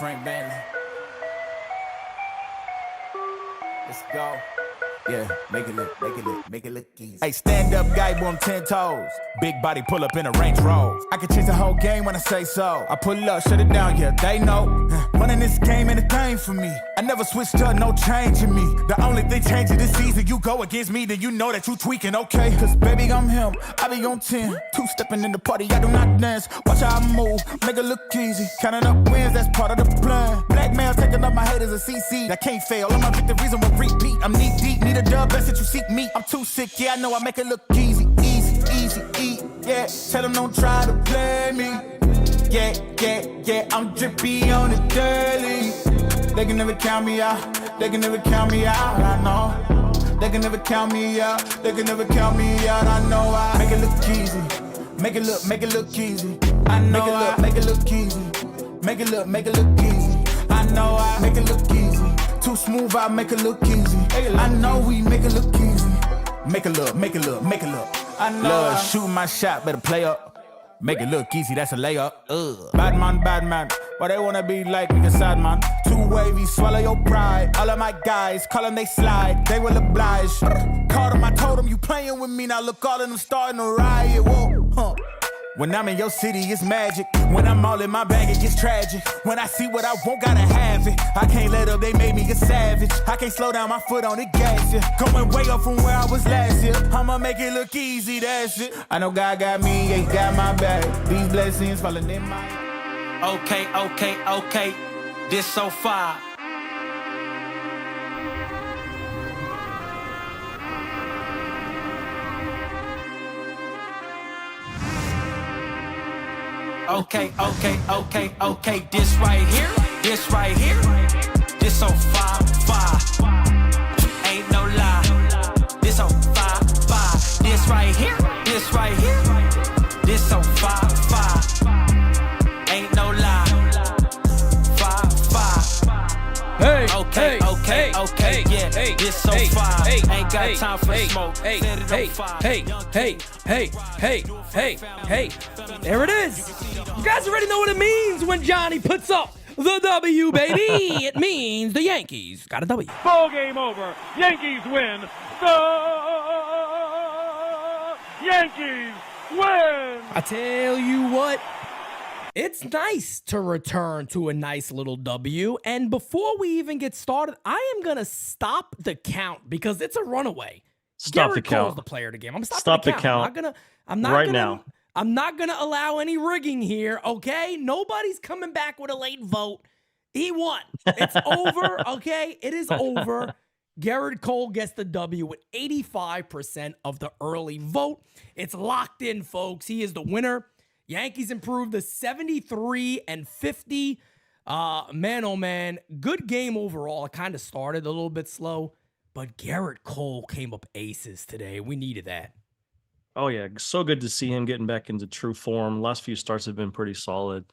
Frank Bailey. Let's go. Yeah, make it look easy. Hey, stand up guy, boom, 10 toes. Big body pull up in a Range Rover. I can change the whole game when I say so. I pull up, shut it down, yeah, they know. Running this game ain't a thing for me. I never switched up, no change in me. The only thing changing this season, you go against me, then you know that you tweaking, okay? Cause baby, I'm him, I be on 10. Two-stepping in the party, I do not dance. Watch how I move, make it look easy. Counting up wins, that's part of the plan. Blackmail taking up my haters a CC. That can't fail, all my victories will repeat. I'm knee deep, need a dub, best that you seek me. I'm too sick, yeah, I know I make it look easy. Yeah, tell them don't try to play me. Yeah, I'm drippy on the daily. They can never count me out, I know. They can never count me out, I know I make it look easy. Make it look easy. I know make it look easy. Make it look easy. I know I make it look easy. Too smooth, I make it look easy. I know we make it look easy. Make it look. I know love, shoot my shot, better play up. Make it look easy, that's a layup. Bad man. Why they wanna be like me, a sad man? Too wavy, swallow your pride. All of my guys, call them, they slide. They will oblige. Called them, I told them, you playing with me. Now look, all of them starting to riot. Whoa, When I'm in your city, it's magic. When I'm all in my bag, it gets tragic. When I see what I want, gotta have it. I can't let up, they made me a savage. I can't slow down my foot on the gas, yeah. Going way up from where I was last year. I'ma make it look easy, that's it. I know God got me, he got my back. These blessings falling in my... Okay. This so far. Okay. This right here. This so far. Ain't no lie. This so far. This right here. This so far. Ain't no lie. Hey, Okay, yeah. This so far. Ain't got time for smoke. Hey. There it is. You guys already know what it means when Johnny puts up the W, baby. It means the Yankees got a W. Ball game over. Yankees win. The Yankees win. I tell you what, it's nice to return to a nice little W. And before we even get started, I am going to stop the count because it's a runaway. Stop the Gerrit Cole's count. the player of the game. I'm stopping Stop the the count. count. I'm not gonna allow any rigging here, okay? Nobody's coming back with a late vote. He won. It's over, okay? It is over. Gerrit Cole gets the W with 85% of the early vote. It's locked in, folks. He is the winner. Yankees improved to 73-50. Man, oh man, good game overall. It kind of started a little bit slow, but Gerrit Cole came up aces today. We needed that. Oh, yeah. So good to see him getting back into true form. Last few starts have been pretty solid.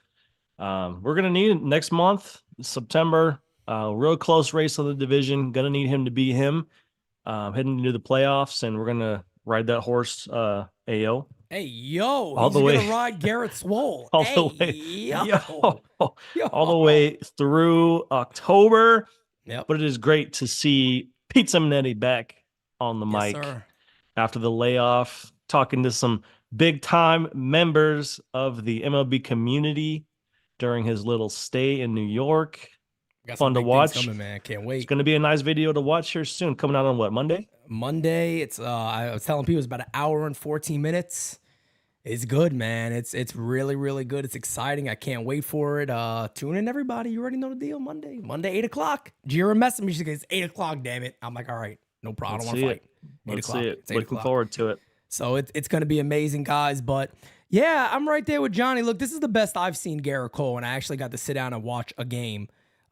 We're going to need it next month, September. Real close race of the division. Going to need him to be him. Heading into the playoffs, and we're going to ride that horse, AO. Hey, yo. All He's the way. going to ride Garrett Swole. All hey, the way. Yo. All the way through October. Yep. But it is great to see Pete Simonetti back on the Yes, mic sir. after the layoff, talking to some big-time members of the MLB community during his little stay in New York. Got Fun some to big watch. things coming, man. Can't wait. It's going to be a nice video to watch here soon. Coming out on what, Monday? Monday. It's I was telling people it's about an hour and 14 minutes. It's good, man. It's really, really good. It's exciting. I can't wait for it. Tune in, everybody. You already know the deal. Monday, 8 o'clock. Jira messaged me. She goes, 8 o'clock, damn it. I'm like, all right, no problem. I don't want to fight. 8 Let's o'clock. see it. It's 8 Looking o'clock. forward to it. So it's going to be amazing, guys. But yeah, I'm right there with Johnny. Look, this is the best I've seen Gerrit Cole, and I actually got to sit down and watch a game.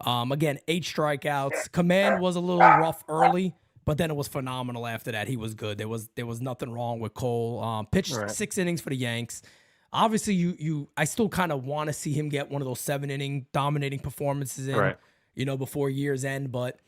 Again, 8 strikeouts. Command was a little rough early, but then it was phenomenal after that. He was good. There was nothing wrong with Cole. Pitched 6 innings for the Yanks. Obviously, I still kind of want to see him get one of those 7-inning dominating performances in, before year's end. But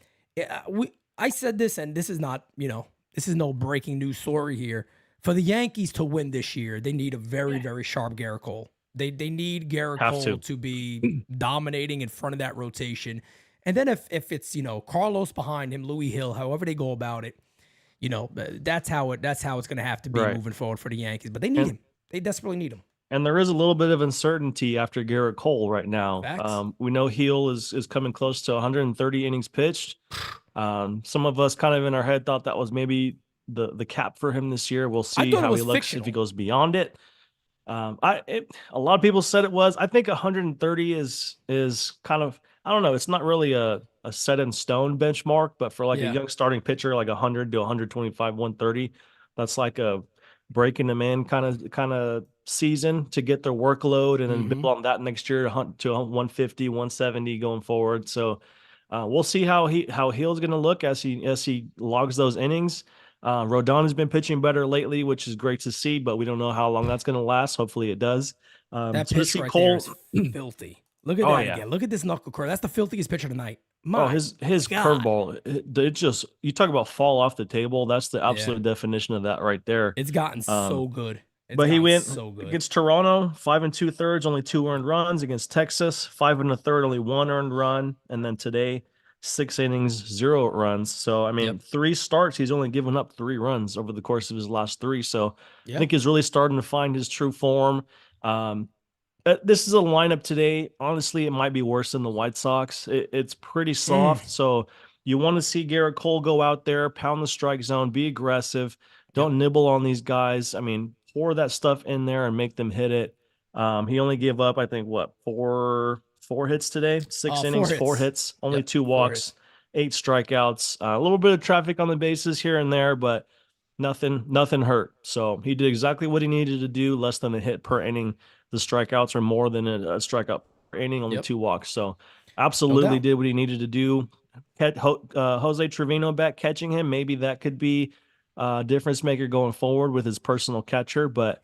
I said this, and this is not, this is no breaking news story here. For the Yankees to win this year, they need a very, very sharp Gerrit Cole. They need Gerrit Have Cole to. to be dominating in front of that rotation. And then if it's, Carlos behind him, Louis Hill, however they go about it, that's how it's going to have to be Right. moving forward for the Yankees. But they need him. They desperately need him. And there is a little bit of uncertainty after Gerrit Cole right now. Facts. We know Hill is coming close to 130 innings pitched. Some of us kind of in our head thought that was maybe the cap for him this year. We'll see thought it how was he looks fictional. if he goes beyond it. A lot of people said it was. I think 130 is kind of, I don't know. It's not really a set in stone benchmark, but for like a young starting pitcher, like 100 to 125, 130, that's like a breaking them in kind of season to get their workload and then build on that next year to 150, 170 going forward. So we'll see how Hill's going to look as he logs those innings. Rodon has been pitching better lately, which is great to see, but we don't know how long that's going to last. Hopefully it does. That so pitch right there is filthy. Look at that again. Look at this knuckle curl. That's the filthiest pitch of the night. His curveball, it just, you talk about fall off the table. That's the absolute definition of that right there. It's gotten so good. But he went so good. against Toronto, 5 2/3, only 2 earned runs. Against Texas, 5 1/3, only 1 earned run. And then today, 6 innings, 0 runs. So, I mean, 3 starts, he's only given up 3 runs over the course of his last 3. So, I think he's really starting to find his true form. This is a lineup today. Honestly, it might be worse than the White Sox. It's pretty soft. So, you want to see Gerrit Cole go out there, pound the strike zone, be aggressive. Don't nibble on these guys. I mean, pour that stuff in there and make them hit it. He only gave up, I think, four hits today, 6 innings, 4 hits, only 2 walks, 8 strikeouts, a little bit of traffic on the bases here and there, but nothing hurt. So he did exactly what he needed to do, less than a hit per inning. The strikeouts are more than a strikeout per inning, only 2 walks. So absolutely did what he needed to do. Jose Trevino back catching him. Maybe that could be difference maker going forward with his personal catcher. But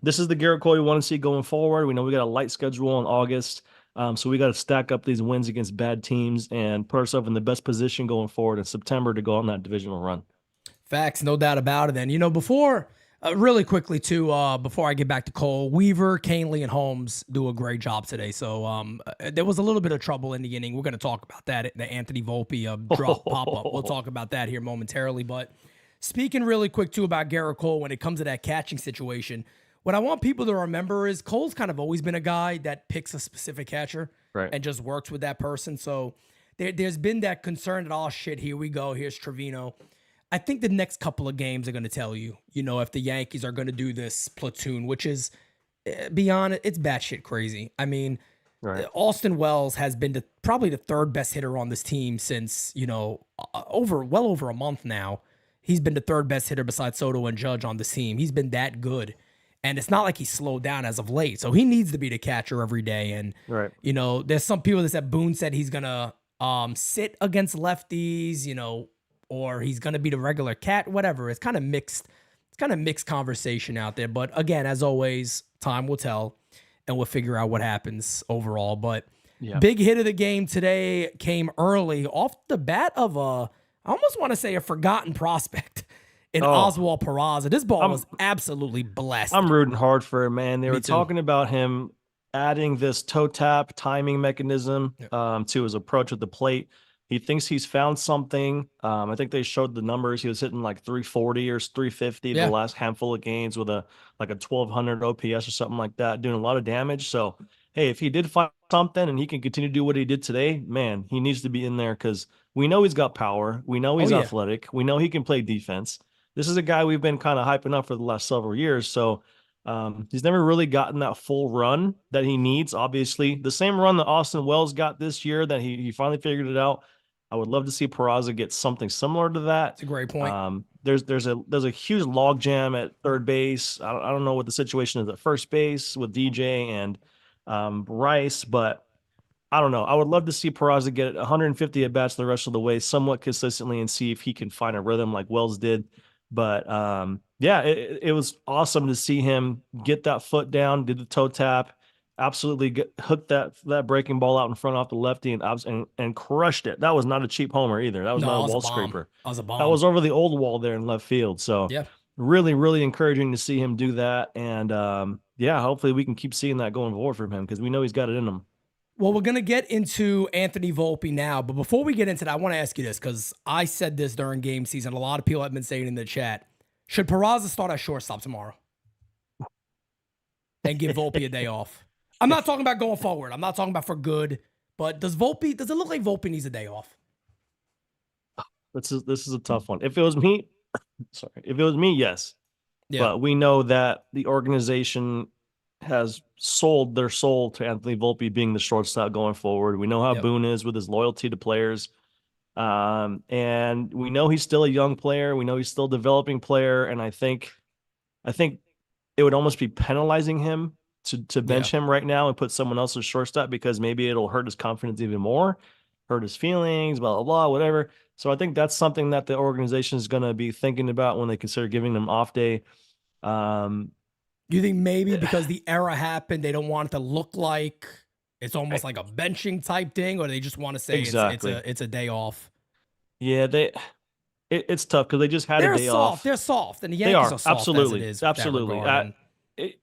this is the Gerrit Cole we want to see going forward. We know we got a light schedule in August. So we got to stack up these wins against bad teams and put ourselves in the best position going forward in September to go on that divisional run. Facts, no doubt about it. And, before, really quickly too, before I get back to Cole, Weaver, Canely, and Holmes do a great job today. So there was a little bit of trouble in the inning. We're going to talk about that, the Anthony Volpe drop pop-up. We'll talk about that here momentarily. But speaking really quick too about Gerrit Cole when it comes to that catching situation, what I want people to remember is Cole's kind of always been a guy that picks a specific catcher and just works with that person. So there's been that concern that, oh shit, here we go. Here's Trevino. I think the next couple of games are going to tell you, if the Yankees are going to do this platoon, which is, beyond it, it's batshit crazy. I mean, Austin Wells has been probably the 3rd best hitter on this team since, well over a month now. He's been the 3rd best hitter besides Soto and Judge on the team. He's been that good. And it's not like he's slowed down as of late. So he needs to be the catcher every day. And, there's some people that said Boone said he's going to sit against lefties, or he's going to be the regular cat, whatever. It's kind of mixed. It's kind of mixed conversation out there. But again, as always, time will tell and we'll figure out what happens overall. But big hit of the game today came early off the bat of I almost want to say a forgotten prospect in Oswald Peraza. This ball was absolutely blessed. I'm rooting hard for him, man. They were talking about him adding this toe tap timing mechanism to his approach at the plate. He thinks he's found something. I think they showed the numbers. He was hitting like 340 or 350 the last handful of games with a 1200 OPS or something like that, doing a lot of damage. So, hey, if he did find something and he can continue to do what he did today, man, he needs to be in there because we know he's got power. We know he's athletic. We know he can play defense. This is a guy we've been kind of hyping up for the last several years. So he's never really gotten that full run that he needs. Obviously, the same run that Austin Wells got this year that he finally figured it out. I would love to see Peraza get something similar to that. That's a great point. There's a huge log jam at third base. I don't know what the situation is at first base with DJ and Rice, but I don't know. I would love to see Peraza get 150 at bats the rest of the way, somewhat consistently, and see if he can find a rhythm like Wells did. But it was awesome to see him get that foot down, did the toe tap, absolutely hooked that breaking ball out in front off the lefty and crushed it. That was not a cheap homer either. That was not a wall scraper. That was a bomb. That was over the old wall there in left field. So really, really encouraging to see him do that. And yeah, hopefully we can keep seeing that going forward from him because we know he's got it in him. Well, we're going to get into Anthony Volpe now, but before we get into that, I want to ask you this because I said this during game season. A lot of people have been saying in the chat, should Peraza start at shortstop tomorrow and give Volpe a day off? I'm not talking about going forward. I'm not talking about for good, but does it look like Volpe needs a day off? This is a tough one. If it was me, yes. Yeah. But we know that the organization has sold their soul to Anthony Volpe being the shortstop going forward. We know how Boone is with his loyalty to players. And we know he's still a young player. We know he's still a developing player. And I think it would almost be penalizing him to bench him right now and put someone else as shortstop because maybe it'll hurt his confidence even more, hurt his feelings, blah, blah, blah, whatever. So I think that's something that the organization is going to be thinking about when they consider giving them off day. You think maybe because the era happened, they don't want it to look like it's almost like a benching type thing, or they just want to say it's a day off? Yeah, it's tough because they just had a day off. They're soft, and the Yankees are soft. Absolutely, as it is absolutely.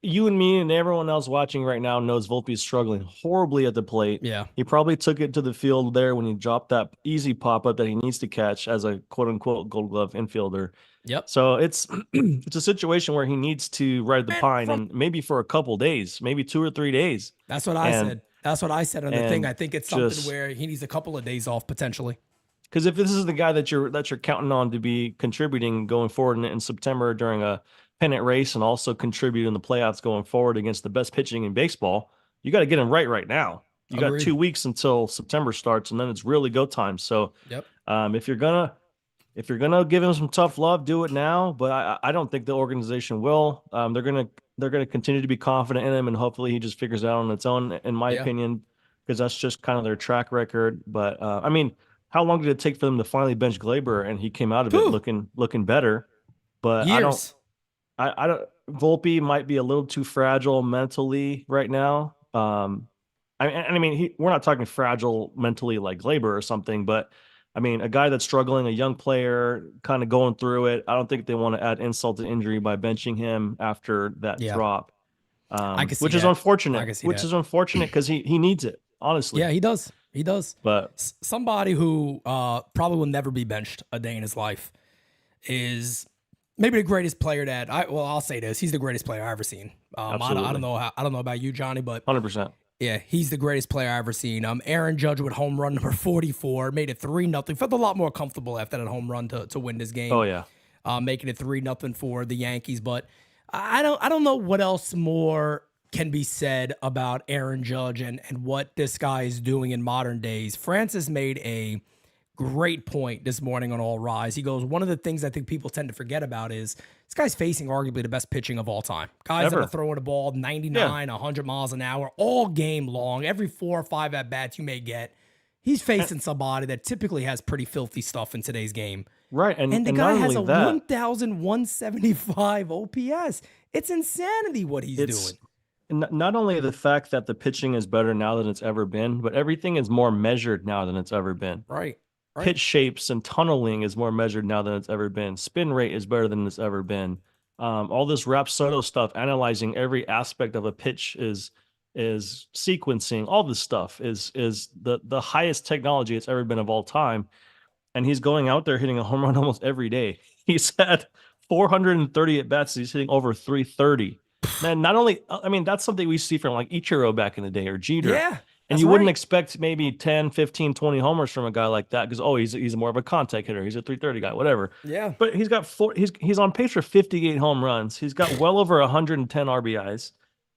You and me and everyone else watching right now knows Volpe is struggling horribly at the plate. Yeah, he probably took it to the field there when he dropped that easy pop up that he needs to catch as a quote unquote Gold Glove infielder. Yep. So it's a situation where he needs to ride the pine and maybe for a couple days, maybe 2 or 3 days. That's what I said. That's what I said on the thing. I think it's something where he needs a couple of days off potentially. Because if this is the guy that you're counting on to be contributing going forward in September during a pennant race and also contribute in the playoffs going forward against the best pitching in baseball, you got to get him right now. You got 2 weeks until September starts, and then it's really go time. So, if you're gonna give him some tough love, do it now. But I don't think the organization will. They're gonna continue to be confident in him, and hopefully he just figures it out on its own. In my opinion, because that's just kind of their track record. But I mean, how long did it take for them to finally bench Glaber, and he came out of it looking better? But years. I don't. Volpe might be a little too fragile mentally right now. I mean, we're not talking fragile mentally like Glaber or something, but I mean, a guy that's struggling, a young player, kind of going through it. I don't think they want to add insult to injury by benching him after that drop, which is unfortunate. Which is unfortunate because he needs it, honestly. Yeah, he does. He does. But somebody who probably will never be benched a day in his life is maybe the greatest player that I'll say this. He's the greatest player I've ever seen. I don't know about you, Johnny, but 100%. Yeah, he's the greatest player I've ever seen. Aaron Judge with home run number 44, made it 3-0. Felt a lot more comfortable after that home run to win this game. Oh yeah, making it 3-0 for the Yankees. But I don't know what else more can be said about Aaron Judge and what this guy is doing in modern days. Francis made a great point this morning on All Rise. He goes, one of the things I think people tend to forget about is this guy's facing arguably the best pitching of all time. Guys that are throwing the ball 99, 100 miles an hour all game long, every 4 or 5 at-bats you may get. He's facing somebody that typically has pretty filthy stuff in today's game. Right, and the guy has a 1,175 OPS. It's insanity what he's doing. Not only the fact that the pitching is better now than it's ever been, but everything is more measured now than it's ever been. Right. Pitch shapes and tunneling is more measured now than it's ever been. Spin rate is better than it's ever been. All this Rapsodo stuff, analyzing every aspect of a pitch is sequencing. All this stuff is the highest technology it's ever been of all time. And he's going out there hitting a home run almost every day. He's had 430 at bats. He's hitting over 330. Man, not only, I mean, that's something we see from like Ichiro back in the day or Jeter. Yeah. And you wouldn't expect maybe 10, 15, 20 homers from a guy like that because, he's more of a contact hitter. He's a 330 guy, whatever. Yeah. But he's got he's on pace for 58 home runs. He's got well over 110 RBIs.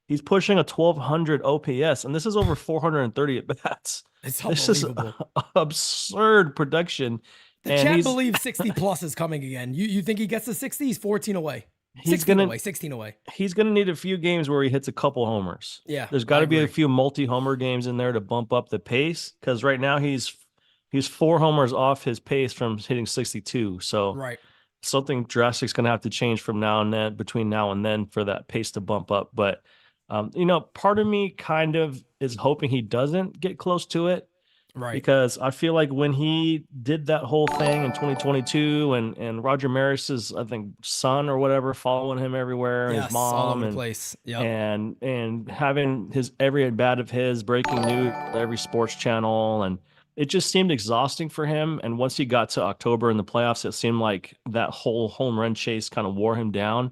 He's pushing a 1,200 OPS, and this is over 430 at bats. It's unbelievable. This is absurd production. The chat believes 60 plus is coming again. You think he gets to 60? He's 14 away. 16 away. He's going to need a few games where he hits a couple homers. Yeah. There's got to be a few multi-homer games in there to bump up the pace because right now he's 4 homers off his pace from hitting 62. So something drastic is going to have to change from now and then, between now and then, for that pace to bump up. But, part of me kind of is hoping he doesn't get close to it. Right. Because I feel like when he did that whole thing in 2022 and Roger Maris's, I think, son or whatever following him everywhere, and his Yes, all mom over the and place. Yep. and having his every at bat of his breaking news every sports channel, and it just seemed exhausting for him. And once he got to October in the playoffs, it seemed like that whole home run chase kind of wore him down,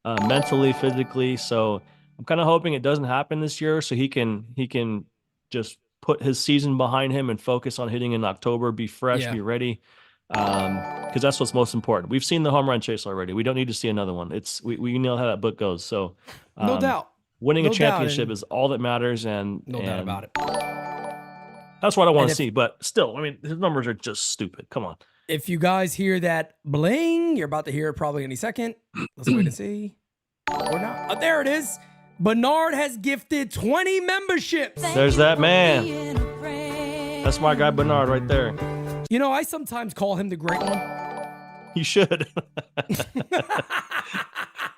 mentally, physically. So I'm kind of hoping it doesn't happen this year, so he can just put his season behind him and focus on hitting in October, be fresh, Yeah. be ready. Because that's what's most important. We've seen the home run chase already. We don't need to see another one. We know how that book goes. So No doubt. winning No a doubt, championship and is all that matters, and no doubt about it. that's what I want And to if- see. But still, I mean, his numbers are just stupid. Come on. If you guys hear that bling, you're about to hear it probably any second. Let's wait and see. Or not. Oh, there it is. Bernard has gifted 20 memberships. There's that man. That's my guy Bernard right there. You know, I sometimes call him the great one. He should.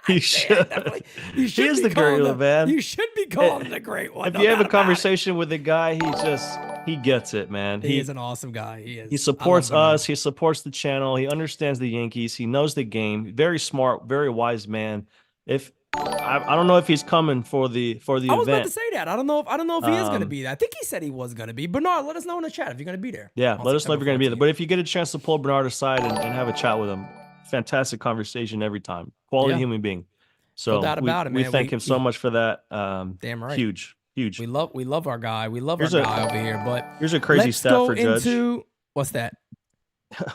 He should. You should He is be the calling great him- man. You should be calling him the great one. If no you have a doubt about it. conversation with the guy, he gets it, man. He is an awesome guy. He is. He I supports love Bernard. us. He supports the channel. He understands the Yankees. He knows the game. Very smart, very wise man. If I don't know if he's coming for the I was about event. to say that. I don't know if he is going to Um, be there. I think he said he was going to be. Bernard, let us know in the chat if you're going to be there. Yeah, on let us know if September you're going to be there. 14th. But if you get a chance to pull Bernard aside and have a chat with him, fantastic conversation every time. Quality Yeah. human being. So doubt about it, we man. thank him so much for that. Damn right. Huge. We love our guy. We love Here's our a- guy over here. But Here's a crazy let's stat go for Judge. into what's that?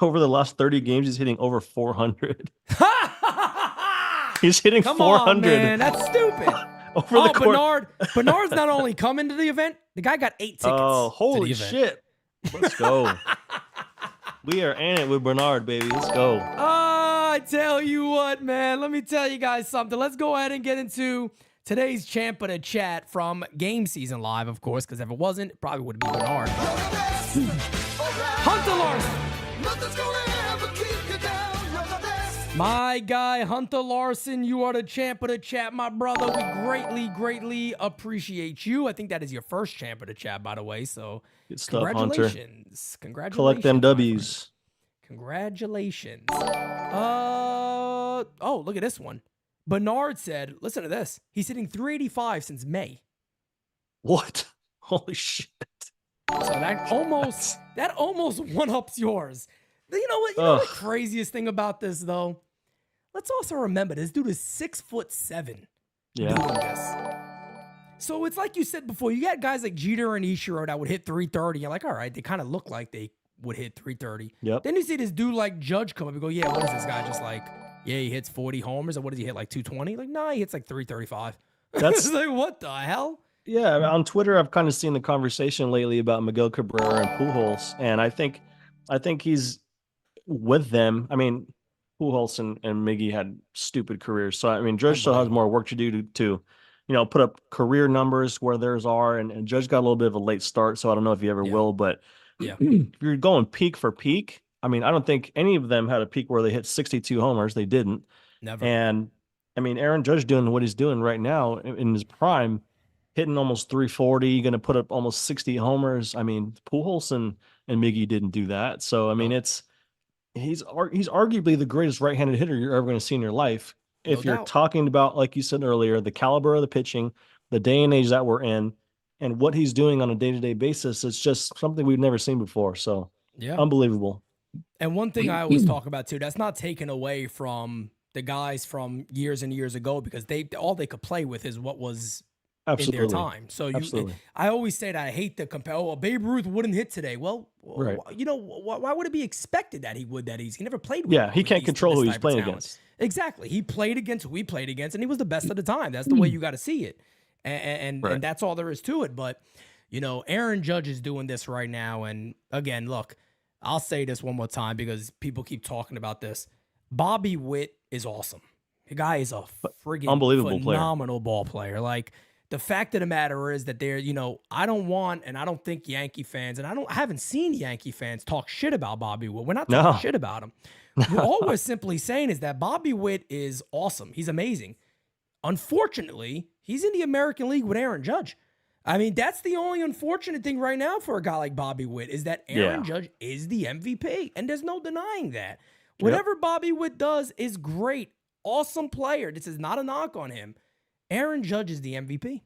Over the last 30 games, he's hitting over 400. He's hitting Come 400. on, man. That's stupid. Over the course. Bernard's not only coming to the event, the guy got 8 tickets. Oh, to holy the event. shit. Let's go. We are in it with Bernard, baby. Let's go. I tell you what, man. Let me tell you guys something. Let's go ahead and get into today's champ of the chat from GameSZN Live, of course, because if it wasn't, it probably would have been Bernard. Hunter Larson. My guy, Hunter Larson, you are the champ of the chat, my brother. We greatly appreciate you. I think that is your first champ of the chat, by the way. So Good stuff, Hunter. congratulations. Congratulations. Collect them my friend. W's. Congratulations. Oh, look at this one. Bernard said, listen to this. He's hitting 385 since May. What? Holy shit. So that almost one-ups yours. You know what? You know the craziest thing about this, though? Let's also remember this dude is 6'7". Yeah. Doing this. So it's like you said before, you got guys like Jeter and Ichiro that would hit 330. You're like, all right, they kind of look like they would hit 330. Yep. Then you see this dude like Judge come up and go, yeah, what is this guy just like? Yeah, he hits 40 homers, or what does he hit, like 220? Like, nah, he hits like 335. That's like, what the hell? Yeah, on Twitter, I've kind of seen the conversation lately about Miguel Cabrera and Pujols, and I think he's with them. I mean, Pujols and Miggy had stupid careers, so I mean, Judge still has more work to do to put up career numbers where theirs are, and Judge got a little bit of a late start, so I don't know if he ever will, but Yeah. if you're going peak for peak, I mean, I don't think any of them had a peak where they hit 62 homers. They didn't. Never. And I mean, Aaron Judge doing what he's doing right now in his prime, hitting almost 340, going to put up almost 60 homers. I mean, Pujols and Miggy didn't do that. So, I mean, he's arguably the greatest right-handed hitter you're ever going to see in your life. If No you're doubt. talking about, like you said earlier, the caliber of the pitching, the day and age that we're in, and what he's doing on a day-to-day basis, it's just something we've never seen before. So, Yeah. unbelievable. And one thing I always talk about too, that's not taken away from the guys from years and years ago, because all they could play with is what was Absolutely. in their time. So Absolutely. I always say that I hate the compare. Oh, Babe Ruth wouldn't hit today. Well, Right. why would it be expected that he would? He never played with. Yeah, he with can't these- control this who he's type of playing talent. against. Exactly. He played against who he played against, and he was the best of the time. That's the way you got to see it, and Right. that's all there is to it. But Aaron Judge is doing this right now, and again, look, I'll say this one more time because people keep talking about this. Bobby Witt is awesome. The guy is a friggin' Unbelievable player. phenomenal ball player. Like, the fact of the matter is that I don't want, and I don't think Yankee fans, and I haven't seen Yankee fans talk shit about Bobby Witt. We're not talking shit about him. All we're simply saying is that Bobby Witt is awesome. He's amazing. Unfortunately, he's in the American League with Aaron Judge. I mean, that's the only unfortunate thing right now for a guy like Bobby Witt is that Aaron Judge is the MVP, and there's no denying that. Whatever Bobby Witt does is great. Awesome player. This is not a knock on him. Aaron Judge is the MVP.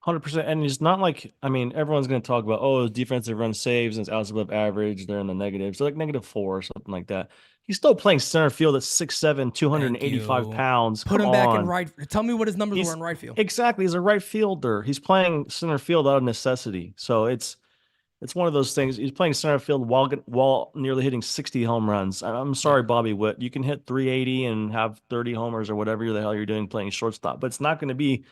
100%. And it's not like, I mean, everyone's going to talk about, oh, his defensive run saves and it's outs above average. They're in the negatives. So like -4 or something like that. He's still playing center field at 6'7", 285 pounds. Put him back in right. Tell me what his numbers were in right field. Exactly. He's a right fielder. He's playing center field out of necessity. So it's one of those things. He's playing center field while nearly hitting 60 home runs. I'm sorry, Bobby Witt. You can hit 380 and have 30 homers or whatever the hell you're doing playing shortstop, but it's not going to be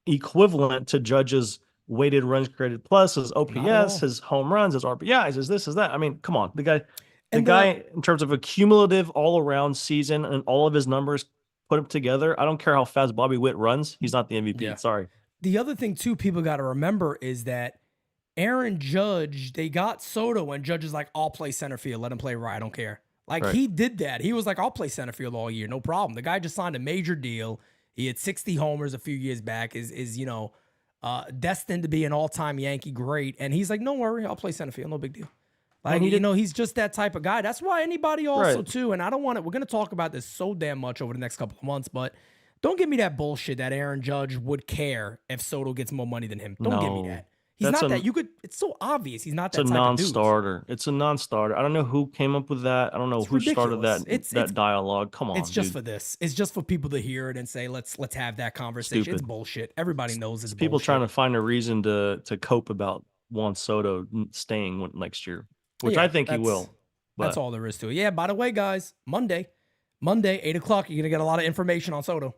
equivalent to Judge's weighted runs created plus, his OPS, his home runs, his RBIs, his this, his that. I mean, come on. The guy in terms of a cumulative all-around season and all of his numbers put them together, I don't care how fast Bobby Witt runs, he's not the MVP. Yeah. Sorry. The other thing, too, people got to remember is that Aaron Judge, they got Soto, and Judge is like, I'll play center field. Let him play right. I don't care. Like, he did that. He was like, I'll play center field all year. No problem. The guy just signed a major deal. He had 60 homers a few years back, is destined to be an all-time Yankee great. And he's like, don't worry, I'll play center field. No big deal. Like, he's just that type of guy. That's why anybody also, too, and I don't want it. We're going to talk about this so damn much over the next couple of months, but don't give me that bullshit that Aaron Judge would care if Soto gets more money than him. Don't give me that. He's not that. It's so obvious. He's not that type of dude. It's a non-starter. It's a non-starter. I don't know who came up with that. I don't know who started that dialogue. Come on, it's just for this. It's just for people to hear it and say, let's have that conversation. Stupid. It's bullshit. Everybody knows it's people bullshit. trying to find a reason to cope about Juan Soto staying next year, which I think he will. But that's all there is to it. Yeah, by the way, guys, Monday, 8 o'clock, you're going to get a lot of information on Soto.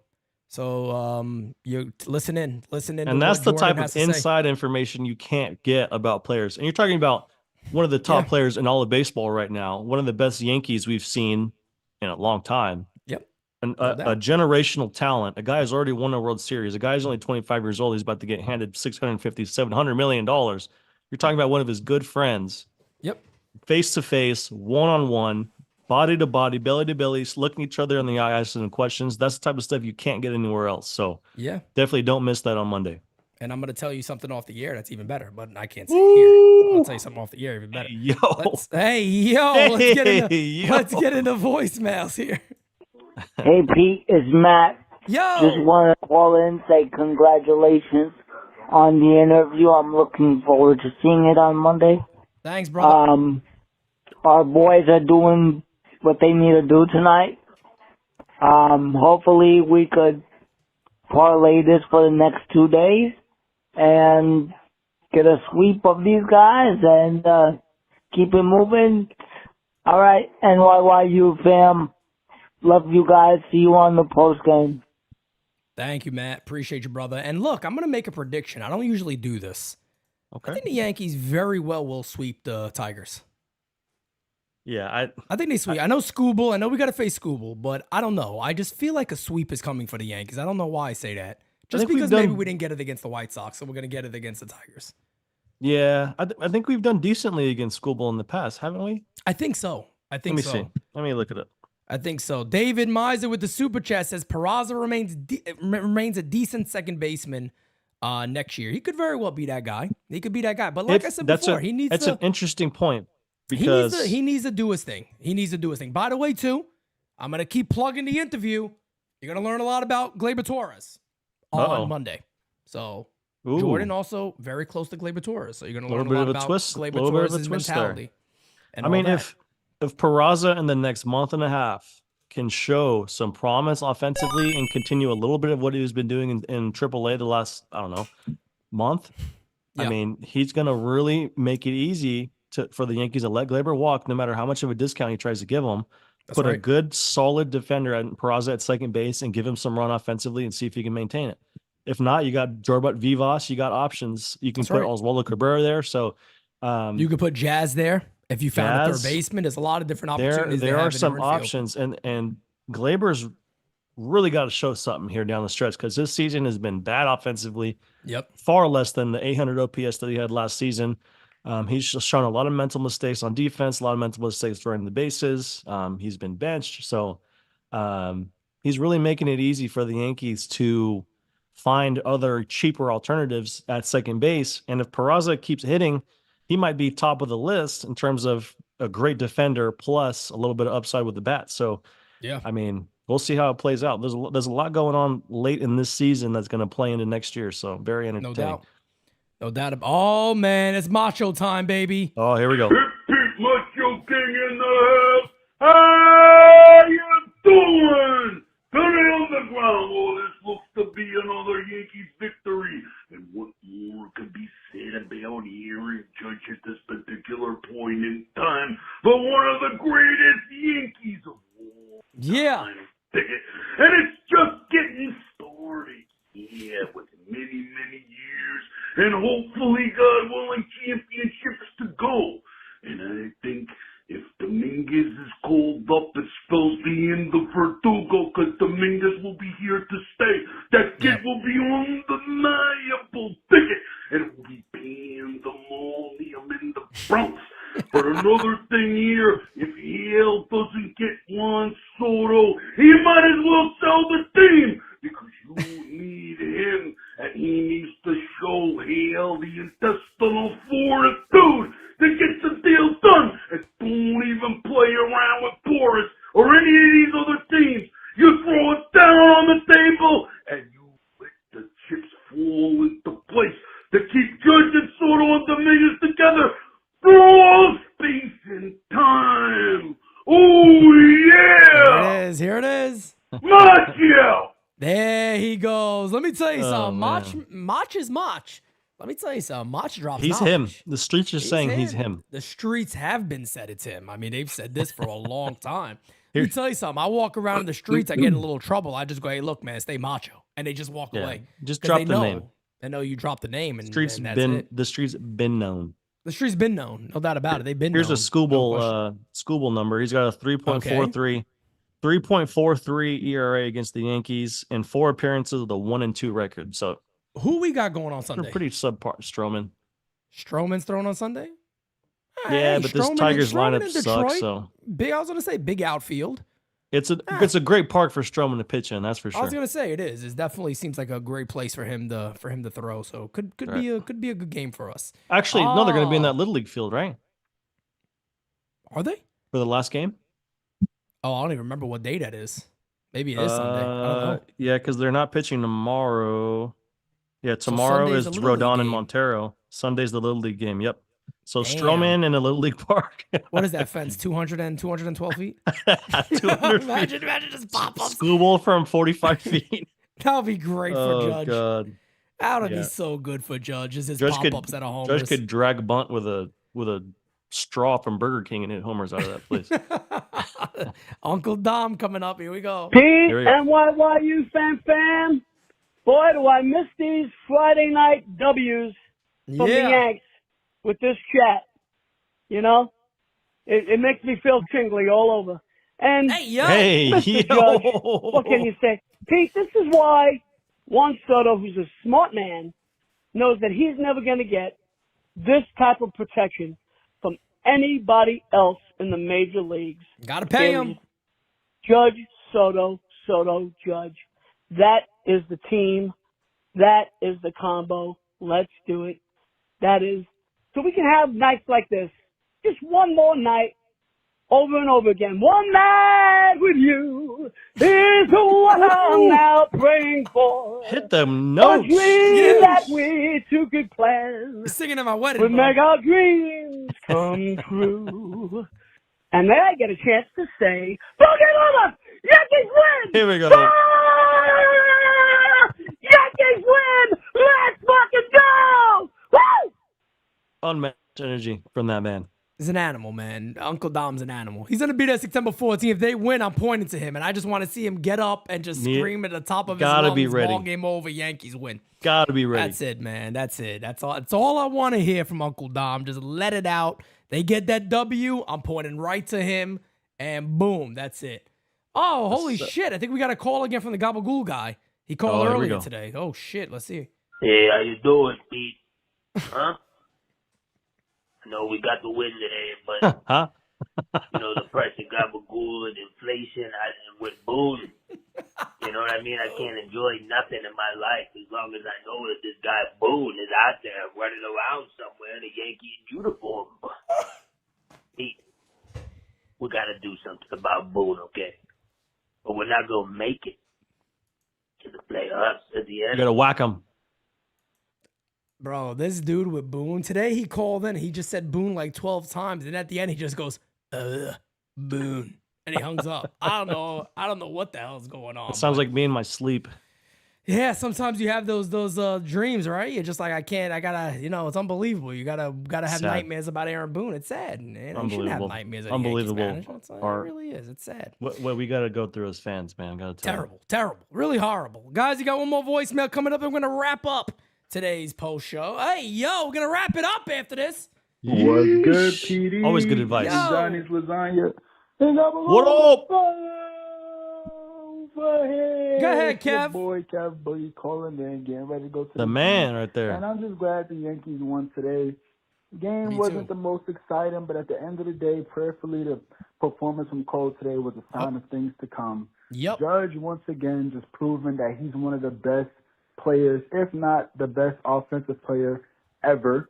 So you listen in. And that's the type of inside information you can't get about players. And you're talking about one of the top players in all of baseball right now, one of the best Yankees we've seen in a long time. Yep. And a generational talent, a guy who's already won a World Series, a guy who's only 25 years old. He's about to get handed $650, $700 million. You're talking about one of his good friends. Yep. Face to face, one-on-one, body to body, belly to belly, looking each other in the eye, asking questions. That's the type of stuff you can't get anywhere else. So definitely don't miss that on Monday. And I'm going to tell you something off the air that's even better, but I can't say it here. I'll tell you something off the air even better. Let's get into voicemails here. Hey, Pete, it's Matt. Yo. Just want to call in, say congratulations on the interview. I'm looking forward to seeing it on Monday. Thanks, brother. Our boys are doing what they need to do tonight. Hopefully we could parlay this for the next 2 days and get a sweep of these guys and keep it moving. All right, NYYU fam, love you guys. See you on the post game. Thank you, Matt. Appreciate you, brother. And look, I'm going to make a prediction. I don't usually do this. Okay. I think the Yankees very well will sweep the Tigers. Yeah, I think they sweep. I know Scooble. I know we got to face Scooble, but I don't know. I just feel like a sweep is coming for the Yankees. I don't know why I say that. Just because maybe we didn't get it against the White Sox, so we're going to get it against the Tigers. Yeah, I think we've done decently against Scooble in the past, haven't we? I think so. Let me see. Let me look it up. I think so. David Miser with the super chat says Peraza remains a decent second baseman next year. He could very well be that guy. But like I said before, that's an interesting point. Because he needs to do his thing. By the way, too, I'm going to keep plugging the interview. You're going to learn a lot about Gleyber Torres on Monday. So Jordan also very close to Gleyber Torres. So you're going to learn a lot about Gleyber Torres' mentality. I mean, if Peraza in the next month and a half can show some promise offensively and continue a little bit of what he's been doing in AAA the last, month, I mean, he's going to really make it easy for the Yankees to let Gleyber walk, no matter how much of a discount he tries to give him. Put a good, solid defender at Peraza at second base and give him some run offensively and see if he can maintain it. If not, you got Jorbat Vivas. You got options. You can put Oswaldo Cabrera there. So you could put Jazz there if you found a third baseman. There's a lot of different opportunities. There are some options, and Gleyber's really got to show something here down the stretch because this season has been bad offensively. Yep, far less than the 800 OPS that he had last season. He's just shown a lot of mental mistakes on defense, a lot of mental mistakes running the bases. He's been benched. So he's really making it easy for the Yankees to find other cheaper alternatives at second base. And if Peraza keeps hitting, he might be top of the list in terms of a great defender plus a little bit of upside with the bat. So, Yeah. I mean, we'll see how it plays out. There's a lot going on late in this season that's going to play into next year. So very entertaining. No doubt. No doubt. Oh, man, it's macho time, baby. Oh, here we go. Pete Macho King in the house. How you doing? Put it on the ground. Well, this looks to be another Yankees victory. And what more could be said about Aaron Judge at this particular point in time? But one of the greatest Yankees of all time. And it's just getting started. Yeah, with many, many years. And hopefully, God willing, championships to go. And I think if Dominguez is called up, it spells the end of Verdugo, because Dominguez will be here to stay. That kid will be undeniable ticket, and it will be pandemonium in the Bronx. But another thing here, if Hale doesn't get Juan Soto, he might as well sell the team, because you need him, and he needs to show Hale the intestinal fortitude to get the deal done. And don't even play around with Boris or any of these other teams. You throw it down on the table and you let the chips fall into place to keep Judge and Soto and Dominguez together through all space and time. Oh, yeah! Here it is. Macho! There he goes. Let me tell you something. man. Mach is Mach. Let me tell you something. Mach drops He's knowledge. him. The streets are saying he's him. The streets have been said it's him. I mean, they've said this for a long time. Let me tell you something. I walk around in the streets, I get in a little trouble. I just go, hey, look, man, stay macho. And they just walk away. Just 'Cause drop they the know. name. They know you dropped the name, and, Streets and that's been it. the streets been known. The streets been known. No doubt about it. They've been Here's known. a Skubal number. He's got a 3.43. 3.43 ERA against the Yankees in 4 appearances with a 1-2 record. So Who we got going on they're Sunday? pretty subpar. Stroman. Stroman's throwing on Sunday? Yeah, but this Tigers lineup in sucks. Detroit, So I was gonna say big outfield. it's a great park for Stroman to pitch in. That's for sure. I was gonna say it is. It definitely seems like a great place for him to throw. So could be a good game for us. Actually, no, they're going to be in that Little League field, right? Are they? For the last game? Oh, I don't even remember what day that is. Maybe it is Sunday. I don't know. Yeah, because they're not pitching tomorrow. Yeah, tomorrow Sunday's is the Little League Rodon and game. Montero. Sunday's the Little League game. Yep. So Damn. Stroman in a Little League park. What is that fence? 212 feet? 200 feet. imagine just pop ups. Skubal from 45 feet. That would be great for Judge. God. That would Yeah. be so good for Judge. Just his Judge pop could, ups at a home. Judge could drag bunt with a straw from Burger King and hit homers out of that place. Uncle Dom coming up. Here we go. Pete Here we go. and YYU fan. Boy, do I miss these Friday night W's from the Yanks with this chat. You know? It makes me feel tingly all over. And Hey, yo. Hey, Mr. yo. Judge, what can you say? Pete, this is why Juan Soto, who's a smart man, knows that he's never going to get this type of protection from anybody else in the major leagues. Gotta pay him. Judge, Soto, Judge. That is the team. That is the combo. Let's do it. That is, so we can have nights like this. Just one more night, over and over again. One night with you is what I'm now praying for. Hit them A notes. dream that we two could plan You're singing at my wedding. would bro. make our dreams come true. And then I get a chance to say, Boogie Mama, Yankees win! Here we go. Ah! Yankees win! Let's fucking go! Woo! Unmatched energy from that man. He's an animal, man. Uncle Dom's an animal. He's going to be there September 14th. If they win, I'm pointing to him. And I just want to see him get up and just scream at the top of his Gotta lungs, be ready. ball game over, Yankees win. Gotta be ready. That's it, man. That's it. That's all. That's all I want to hear from Uncle Dom. Just let it out. They get that W. I'm pointing right to him. And boom, that's it. Oh, holy shit. I think we got a call again from the Gabagool guy. He called here we earlier go. today. Oh, shit. Let's see. Hey, how you doing, Pete? Huh? I know we got the win today, but Huh? The price of gabagool and inflation with Boone. You know what I mean? I can't enjoy nothing in my life as long as I know that this guy Boone is out there running around somewhere in a Yankees uniform. We got to do something about Boone, okay? But we're not going to make it to the playoffs at the end. You got to whack him. Bro, this dude with Boone, today he called in. He just said Boone like 12 times. And at the end, he just goes, Boone. And he hangs up. I don't know what the hell is going on. It sounds like me in my sleep. Yeah, sometimes you have those dreams, right? You're just like, I gotta, it's unbelievable. You gotta have nightmares about Aaron Boone. It's sad. You shouldn't have nightmares about Unbelievable. It really is. It's sad. What we gotta go through as fans, man. Gotta tell you. Terrible. Really horrible. Guys, you got one more voicemail coming up. I'm gonna wrap up today's post show. Hey, we're gonna wrap it up after this. What's good, PD? Always good advice. Johnny's lasagna. What up? Go ahead, Kev. Your boy Kev Boogie calling in, getting ready to go to The man right there. And I'm just glad the Yankees won today. The game wasn't the most exciting, but at the end of the day, prayerfully, the performance from Cole today was a sign of things to come. Yep. Judge, once again, just proving that he's one of the best players, if not the best offensive player ever.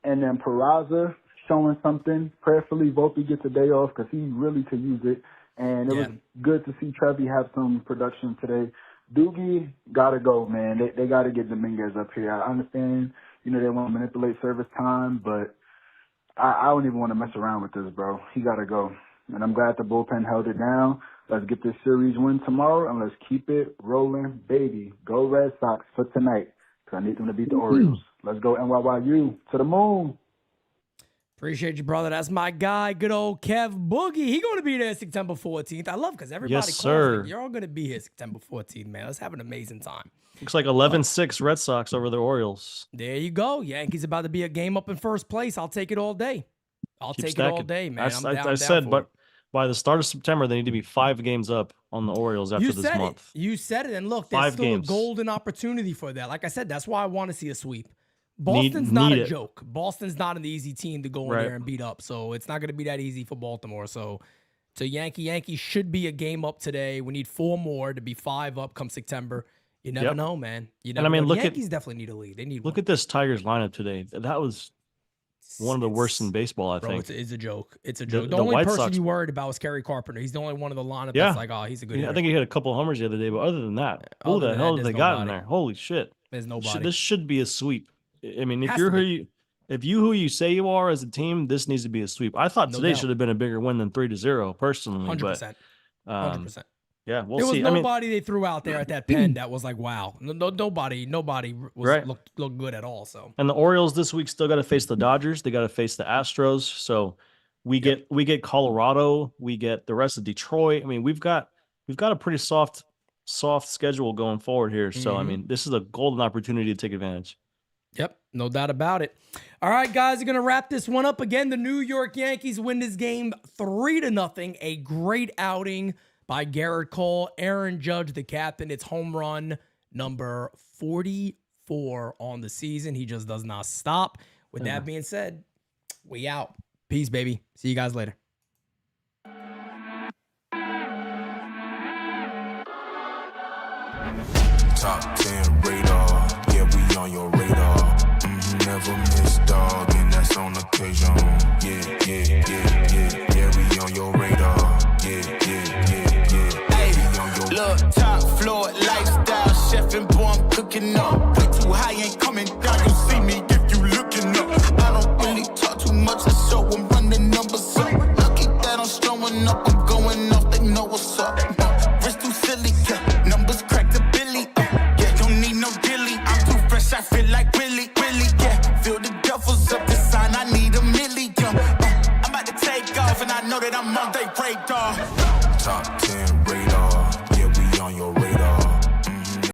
And then Peraza showing something. Prayerfully, Volpe gets a day off because he really could use it. And it was good to see Trevi have some production today. Doogie got to go, man. They got to get Dominguez up here. I understand, they want to manipulate service time, but I don't even want to mess around with this, bro. He got to go. And I'm glad the bullpen held it down. Let's get this series win tomorrow, and let's keep it rolling, baby. Go Red Sox for tonight, because I need them to beat the Orioles. Let's go NYYU to the moon. Appreciate you, brother. That's my guy, good old Kev Boogie. He going to be there September 14th. I love because everybody calls like, you're all going to be here September 14th, man. Let's have an amazing time. Looks like 11-6 Red Sox over the Orioles. There you go. Yankees about to be a game up in first place. I'll take it all day. Keep take stacking. it all day, man. I said, but by the start of September, they need to be 5 games up on the Orioles after this month. You said it. And look, there's still a golden opportunity for that. Like I said, that's why I want to see a sweep. Boston's not a joke. Boston's not an easy team to go in there and beat up. So it's not going to be that easy for Baltimore. So Yankees should be a game up today. We need 4 more to be 5 up come September. You never know, man. You never know. The Yankees definitely need a lead. They need Look at this Tigers lineup today. That was one of the worst in baseball, I think. It's a joke. It's a joke. The only person you worried about was Kerry Carpenter. He's the only one of the lineup that's like, oh, he's a good hitter. I think he hit a couple homers the other day, but other than that, who the hell did they got in there? Holy shit. There's nobody. This should be a sweep. I mean, if you're who you say you are as a team, this needs to be a sweep. I thought today should have been a bigger win than 3-0, personally. 100%. 100%. Yeah, we'll see. There was nobody they threw out there at that pen that was like, wow. Nobody looked good at all. So. And the Orioles this week still got to face the Dodgers. They got to face the Astros. So we get Colorado. We get the rest of Detroit. I mean, we've got a pretty soft schedule going forward here. So I mean, this is a golden opportunity to take advantage. Yep, no doubt about it. All right, guys, we're going to wrap this one up. Again, the New York Yankees win this game 3-0. A great outing by Gerrit Cole. Aaron Judge, the captain. It's home run number 44 on the season. He just does not stop. With that being said, we out. Peace, baby. See you guys later. Top 10 radar. Yeah, we on your radar. Never miss, dog, and that's on occasion. Yeah, we on your radar. Yeah. Hey, look, top floor lifestyle, chef and boy, I'm cooking up.